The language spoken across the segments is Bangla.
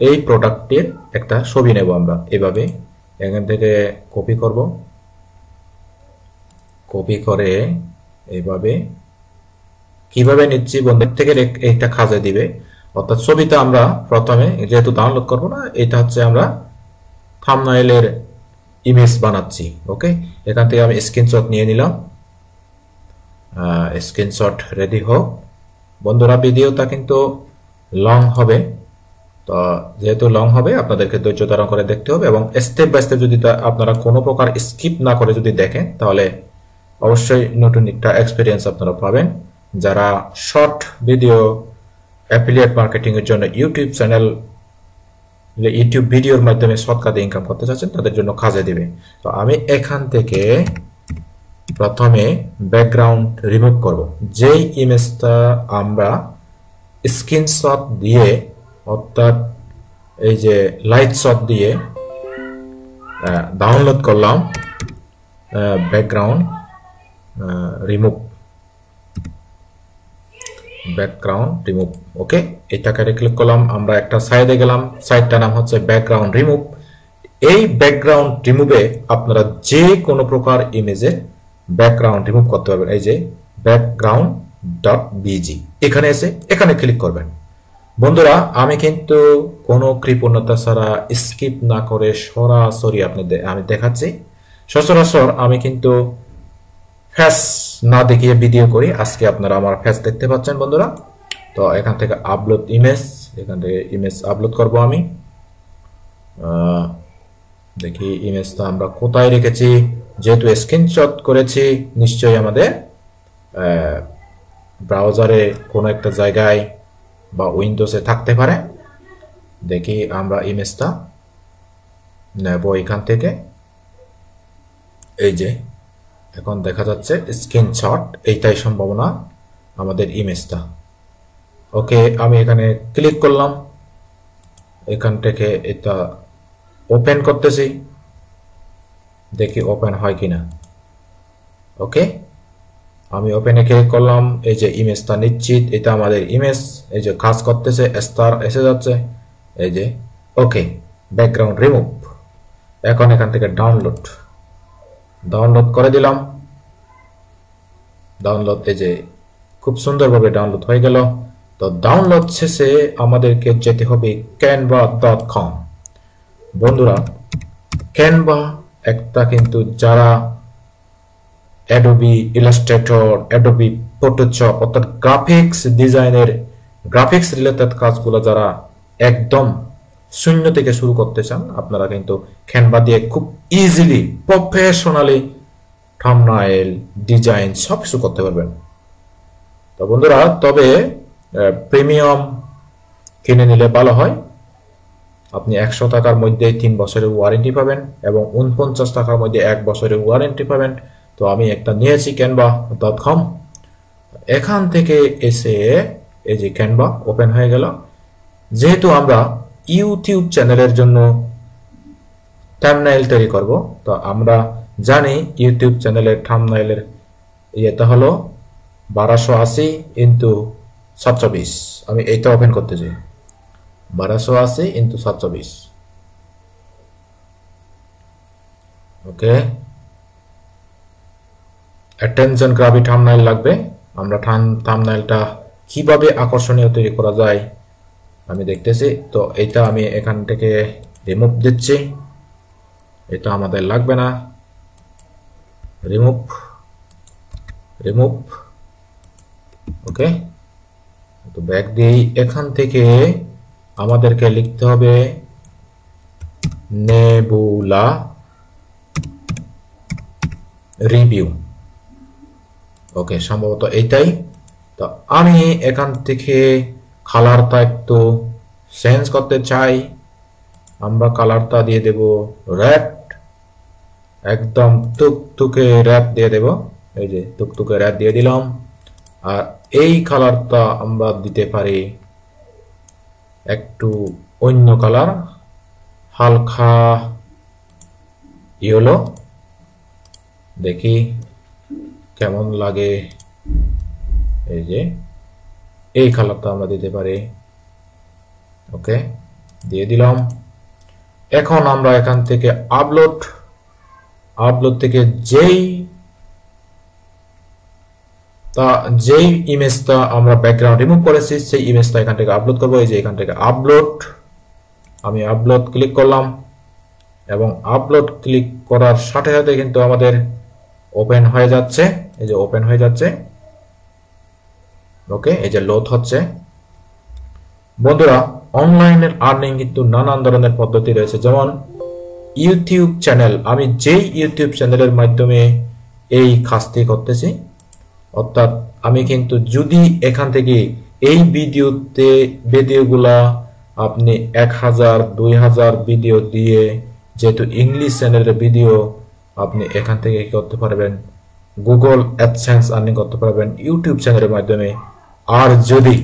এই প্রোডাক্টের একটা ছবি নেব আমরা এভাবে এখান থেকে কপি করব, কপি করে এইভাবে কিভাবে নিচ্ছি বন্ধুর থেকে একটা খাজে দিবে, অর্থাৎ ছবিটা আমরা প্রথমে যেহেতু ডাউনলোড করব না, এটা হচ্ছে আমরা থাম্বনেইলের ইমেজ বানাচ্ছি। ওকে, এখান থেকে আমি স্ক্রিনশট নিয়ে নিলাম, স্ক্রিনশট রেডি হোক। বন্ধুরা ভিডিওটা কিন্তু লং হবে, তো যেহেতু লং হবে আপনাদেরকে ধৈর্য ধারণ করে দেখতে হবে এবং স্টেপ বাই স্টেপ যদি আপনারা কোনো প্রকার স্কিপ না করে যদি দেখেন তাহলে অবশ্যই নতুন একটা এক্সপিরিয়েন্স আপনারা পাবেন। যারা শর্ট ভিডিও অ্যাফিলিয়েট মার্কেটিং এর জন্য ইউটিউব চ্যানেল, ইউটিউব ভিডিওর মাধ্যমে শর্টকাটে ইনকাম করতে চাচ্ছেন তাদের জন্য কাজে দিবে। তো আমি এখান থেকে প্রথমে ব্যাকগ্রাউন্ড রিমুভ করব। যেই ইমেজটা আমরা স্ক্রিনশট দিয়ে অর্থাৎ এই যে লাইট শট দিয়ে ডাউনলোড করলাম, ব্যাকগ্রাউন্ড রিমুভ, ব্যাকগ্রাউন্ড রিমুভ। ওকে, এটাকে ক্লিক করলাম, আমরা একটা সাইডে গেলাম, সাইডটার নাম হচ্ছে ব্যাকগ্রাউন্ড রিমুভ। এই ব্যাকগ্রাউন্ড রিমুভে আপনারা যে কোনো প্রকার ইমেজের ব্যাকগ্রাউন্ড রিমুভ করতে পারবেন। এই যে ব্যাকগ্রাউন্ড ডট বিজি, এখানে এসে এখানে ক্লিক করবেন। বন্ধুরা আমি কিন্তু কোনো কৃপণতা ছাড়া স্কিপ না করে সরাসরি আমি দেখাচ্ছি। সচরাচর আমি কিন্তু ফেস না দেখিয়ে ভিডিও করি, আজকে আপনারা আমার ফেস দেখতে পাচ্ছেন বন্ধুরা। তো এখান থেকে আপলোড ইমেজ, এখান থেকে ইমেজ আপলোড করব আমি। দেখি ইমেজটা আমরা কোথায় রেখেছি, যেহেতু স্ক্রিনশট করেছি নিশ্চয়ই আমাদের ব্রাউজারে কোনো একটা জায়গায় বা উইন্ডোজে থাকতে পারে। দেখি আমরা ইমেজটা নেব এখান থেকে, এই যে এখন দেখা যাচ্ছে স্ক্রিনশট, এইটাই সম্ভাবনা আমাদের ইমেজটা। ওকে, আমি এখানে ক্লিক করলাম, এখান থেকে এটা ওপেন করতেছি, দেখি ওপেন হয় কিনা। ওকে, আমি ওপেনে ক্লিক করলাম, এই যে ইমেজটা নিশ্চিত এটা আমাদের ইমেজ, এই যে কাজ করতেছে, স্টার এসে যাচ্ছে, এই যে ওকে ব্যাকগ্রাউন্ড রিমুভ। এখন এখান থেকে ডাউনলোড করে দিলাম, ডাউনলোড, এই যে খুব সুন্দরভাবে ডাউনলোড হয়ে গেল। তো ডাউনলোড শেষে আমাদেরকে যেতে হবে canva.com। বন্ধুরা ক্যানভা একটা কিন্তু যারা অ্যাডোবি ইলাস্ট্রেটর, অ্যাডোবি ফটোশপ অর্থাৎ গ্রাফিক্স ডিজাইনের গ্রাফিক্স রিলেটেড কাজগুলো যারা একদম শূন্য থেকে শুরু করতে চান, আপনারা কিন্তু ক্যানভা দিয়ে খুব ইজিলি প্রফেশনালি থাম্বনেইল ডিজাইন সব কিছু করতে পারবেন। তো বন্ধুরা তবে প্রিমিয়াম কিনে নিলে ভালো হয়। আপনি 100 টাকার মধ্যে 3 বছরের ওয়ারেন্টি পাবেন এবং 49 টাকার মধ্যে 1 বছরের ওয়ারেন্টি পাবেন। তো আমি একটা নিয়েছি canva.com। এখান থেকে এসে এই যে ক্যানভা ওপেন হয়ে গেল। যেহেতু আমরা ইউটিউব চ্যানেলের জন্য থাম্বনেইল তৈরি করব, তো আমরা জানি ইউটিউব চ্যানেলের থাম্বনেইলের এটা হলো 1280 ইন্টু 720। আমি এইটা ওপেন করতে চাই, 1280 ইন্টু 720। ওকে, অ্যাটেনশন গ্রাবি থাম্বনেইল লাগবে। আমরা থাম্বনেইলটা কিভাবে আকর্ষণীয় তৈরি করা যায় আমি দেখতেছি। তো এটা আমি এখান থেকে রিমুভ দিচ্ছি, এটা আমাদের লাগবে না, রিমুভ। ওকে, তো ব্যাক দিই। এখান থেকে আমাদেরকে লিখতে হবে নেবুলা রিভিউ। ওকে, সম্ভবত এইটাই। তো আমি এখান থেকে কালারটা একটু চেঞ্জ করতে চাই, আমরা কালারটা দিয়ে দেব রেড, একদম টুকটুকে রেড দিয়ে দেব। এই যে টুকটুকে রেড দিয়ে দিলাম। আর এই কালারটা আমরা দিতে পারি একটু অন্য কালার, হালকা ইয়েলো, দেখি কেমন লাগে। এই যে এই কালারটা আমরা দিতে পারি। ওকে, দিয়ে দিলাম। এখন আমরা এখান থেকে আপলোড থেকে যেই ইমেজটা আমরা ব্যাকগ্রাউন্ড রিমুভ করেছি সেই ইমেজটা এখান থেকে আপলোড করব। এই যে এখান থেকে আপলোড, আমি আপলোড ক্লিক করলাম এবং আপলোড ক্লিক করার সাথে সাথে কিন্তু আমাদের ওপেন হয়ে যাচ্ছে। এই যে ওপেন হয়ে যাচ্ছে। ওকে, এই যে লোড হচ্ছে। বন্ধুরা, অনলাইনের আর্নিং কিন্তু নানান ধরনের পদ্ধতি রয়েছে। যেমন ইউটিউব চ্যানেল, আমি যেই ইউটিউব চ্যানেলের মাধ্যমে এই কাজটি করতেছি, অর্থাৎ আমি কিন্তু যদি এখান থেকে এই ভিডিওগুলা আপনি 1000 2000 ভিডিও দিয়ে, যেহেতু ইংলিশ চ্যানেলের ভিডিও, আপনি এখান থেকে কি করতে পারবেন, গুগল অ্যাডসেন্স আর্নিং করতে পারবেন ইউটিউব চ্যানেলের মাধ্যমে। আর যদি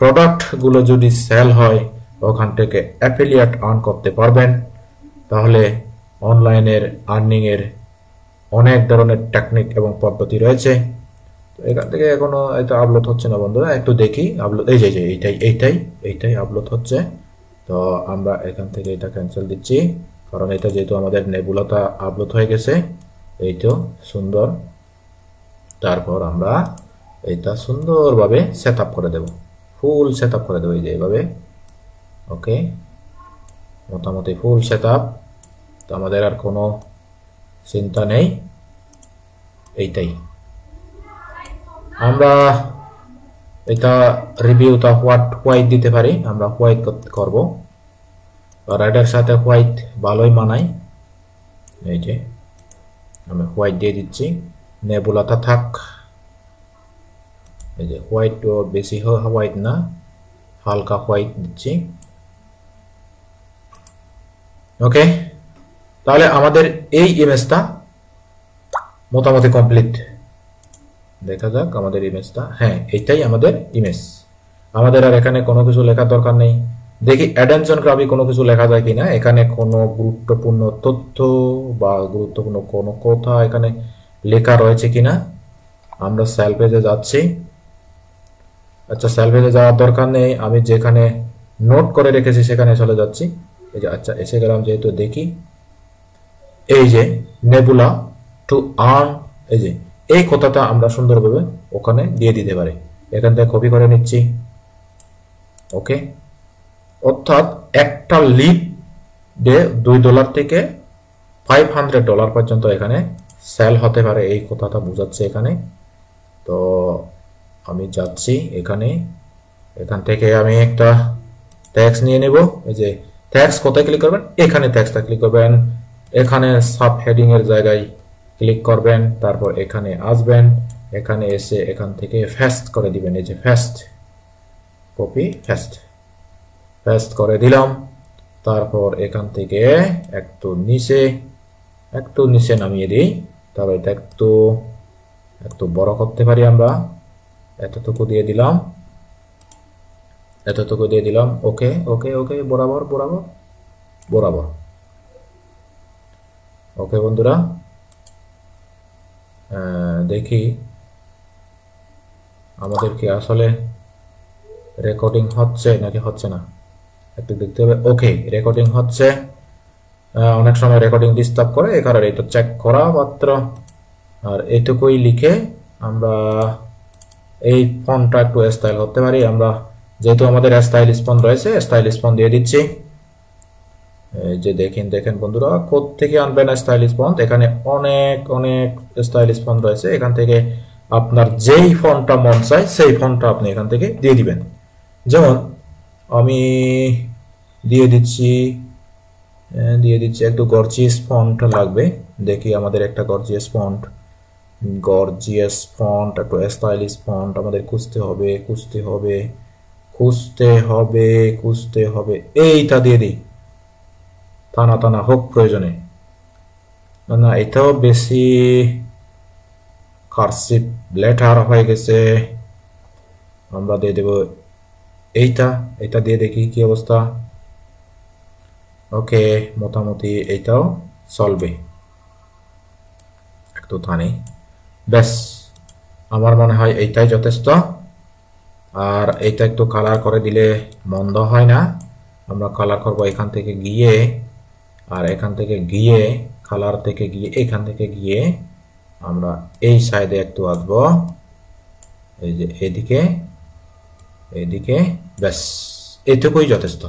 প্রোডাক্টগুলো যদি সেল হয়, ওখান থেকে অ্যাফিলিয়েট আর্ন করতে পারবেন। তাহলে অনলাইনের আর্নিং এর অনেক ধরনের টেকনিক এবং পদ্ধতি রয়েছে। তো এখান থেকে এখনো এটা আপলোড হচ্ছে না বন্ধুরা, একটু দেখি আপলোড। এই যে এইটাই আপলোড হচ্ছে। তো আমরা এখান থেকে এটা ক্যান্সেল দিচ্ছি, কারণ এটা যেহেতু আমাদের নেবুলাটা আপলোড হয়ে গেছে। এই তো সুন্দর। তারপর আমরা এটা সুন্দরভাবে সেট আপ করে দেব, ফুল সেট আপ করে দেবো, এই যে এইভাবে। ওকে, মোটামুটি ফুল সেট আপ। তো আমাদের আর কোনো চিন্তা নেই। এইটাই আমরা এটা রিভিউটা হোয়াইট দিতে পারি। আমরা হোয়াইট করব, রেডের সাথে হোয়াইট ভালোই মানায়। এই যে আমি হোয়াইট দিয়ে দিচ্ছি, নেবুলাটা থাক। এই যে হোয়াইট, বেশি হোয়াইট না, হালকা হোয়াইট দিচ্ছি। ওকে, তাহলে আমাদের এই ইমেজটা মোটামুটি কমপ্লিট। দেখা যাক আমাদের ইমেজটা। হ্যাঁ, এইটাই আমাদের ইমেজ। আমাদের আর এখানে কোনো কিছু লেখার দরকার নেই। দেখি অ্যাডেনশন গ্রাফি কোনো কিছু লেখা যায় কিনা, এখানে কোনো গুরুত্বপূর্ণ তথ্য বা গুরুত্বপূর্ণ কোনো কথা এখানে লেখা রয়েছে কিনা। আমরা সেল পেজে যাচ্ছি। আচ্ছা, সেল পেজে যাওয়ার দরকার নেই, আমি যেখানে নোট করে রেখেছি সেখানে চলে যাচ্ছি। এই যে আচ্ছা এসে গেলাম, যেহেতু দেখি এই যে নেবুলা টু আর্ন, এই যে এই কথাটা আমরা সুন্দরভাবে ওখানে দিয়ে দিতে পারি। এখান থেকে কপি করে নিচ্ছি। ওকে, অর্থাৎ একটা লিড ডে $2 থেকে $500 পর্যন্ত এখানে সেল হতে পারে, এই কথাটা বোঝাচ্ছে এখানে। তো আমি যাচ্ছি এখান থেকে আমি একটা ট্যাক্স নিয়ে নেব। এই যে ট্যাক্স কোথায় ক্লিক করবেন, এখানে ট্যাক্সটা ক্লিক করবেন, এখানে সাব হেডিং এর জায়গায় ক্লিক করবেন, তারপর এখানে আসবেন, এখানে এসে এখান থেকে ফেস্ট করে দিবেন। এই যে ফেস্ট, কপি ফেস্ট করে দিলাম। তারপর এখান থেকে একটু নিচে নামিয়ে দিই। তারপর এটা একটু বড় করতে পারি আমরা, এতটুকু দিয়ে দিলাম। ওকে ওকে ওকে, বরাবর। ওকে বন্ধুরা, দেখি আমাদের কি আসলে রেকর্ডিং হচ্ছে নাকি হচ্ছে না, একটু দেখতে হবে। ওকে, রেকর্ডিং হচ্ছে। অনেক সময় রেকর্ডিং ডিস্টার্ব করে, এই কারণে এটা চেক করা মাত্র। আর এইটুকুই লিখে আমরা এই ফন্টটা একটু স্টাইল করতে পারি। আমরা যেহেতু আমাদের স্টাইল স্পন রয়েছে, স্টাইল স্পন দিয়ে দিচ্ছি। এই যে দেখেন বন্ধুরা, কোত্থেকে আনবেন স্টাইল স্পন, এখানে অনেক স্টাইল স্পন রয়েছে। এখান থেকে আপনার যেই ফন্টটা মন চায় সেই ফন্টটা আপনি এখান থেকে দিয়ে দিবেন। যেমন আমি দিয়ে দিচ্ছি একটু গর্জিয়াস ফন্ট লাগবে। দেখি আমাদের একটা গর্জিয়াস ফন্ট, একটু স্টাইলিশ ফন্ট আমাদের খুঁজতে হবে। এইটা দিয়ে দিই, টানা হোক প্রয়োজনে না, এটাও বেশি কার্সিভ লেটার হয়ে গেছে। আমরা দিয়ে দেব এইটা দিয়ে দেখি কি অবস্থা। ওকে, মোটামুটি এইটাও চলবে, একটু টানি, ব্যাস। আমার মনে হয় এইটাই যথেষ্ট। আর এইটা একটু কালার করে দিলে মন্দ হয় না। আমরা কালার করব এখান থেকে গিয়ে, আর এখান থেকে গিয়ে কালার থেকে গিয়ে এখান থেকে গিয়ে আমরা এই সাইডে একটু আসব, এই যে এদিকে এদিকে, ব্যাস এটুকুই যথেষ্ট,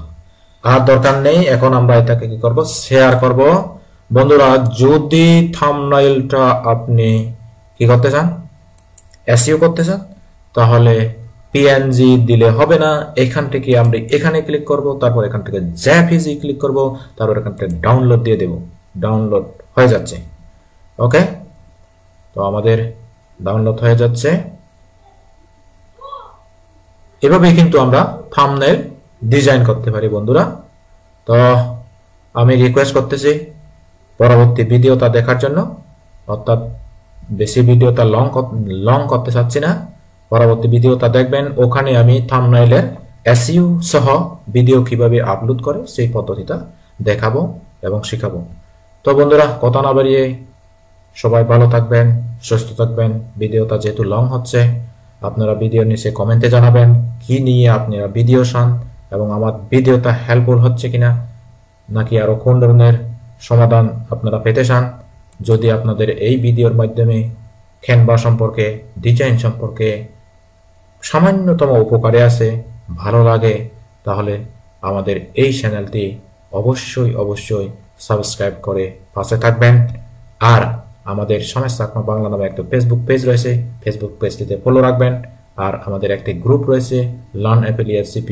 আর দরকার নেই। এখন আমরা এটাকে কি করব, শেয়ার করব। বন্ধুরা যদি থাম্বনেইলটা আপনি কি করতে চান, এসইও করতে চান, তাহলে পিএনজি দিলে হবে না। এখান থেকে আমরা এখানে ক্লিক করব, তারপর এখান থেকে জেপিজি ক্লিক করব, তারপর এখান থেকে ডাউনলোড দিয়ে দেব। ডাউনলোড হয়ে যাচ্ছে। ওকে, তো আমাদের ডাউনলোড হয়ে যাচ্ছে। এভাবেই কিন্তু আমরা থাম্বনেইল ডিজাইন করতে পারি বন্ধুরা। তো আমি রিকোয়েস্ট করতেছি পরবর্তী ভিডিওটা দেখার জন্য, অর্থাৎ বেশি ভিডিওটা লং করতে চাচ্ছি না, পরবর্তী ভিডিওটা দেখবেন। ওখানে আমি থাম্বনেইলের এসইও সহ ভিডিও কিভাবে আপলোড করে সেই পদ্ধতিটা দেখাবো এবং শেখাবো। তো বন্ধুরা কথা না বাড়িয়ে সবাই ভালো থাকবেন, সুস্থ থাকবেন। ভিডিওটা যেহেতু লং হচ্ছে, আপনারা ভিডিওর নিচে কমেন্টে জানাবেন কি নিয়ে আপনারা ভিডিও চান এবং আমার ভিডিওটা হেল্পফুল হচ্ছে কিনা, নাকি আরো কোন ধরনের সমাধান আপনারা পেতে চান। যদি আপনাদের এই ভিডিওর মাধ্যমে ক্যানভা সম্পর্কে, ডিজাইন সম্পর্কে সামান্যতম উপকারে আসে, ভালো লাগে, তাহলে আমাদের এই চ্যানেলটি অবশ্যই সাবস্ক্রাইব করে পাশে থাকবেন। আর আমাদের সমস্যা বাংলা নামে একটা ফেসবুক পেজ রয়েছে, ফেসবুক পেজটিতে ফলো রাখবেন। আর আমাদের একটি গ্রুপ রয়েছে, লার্ন অ্যাফিলিয়েট সিপি।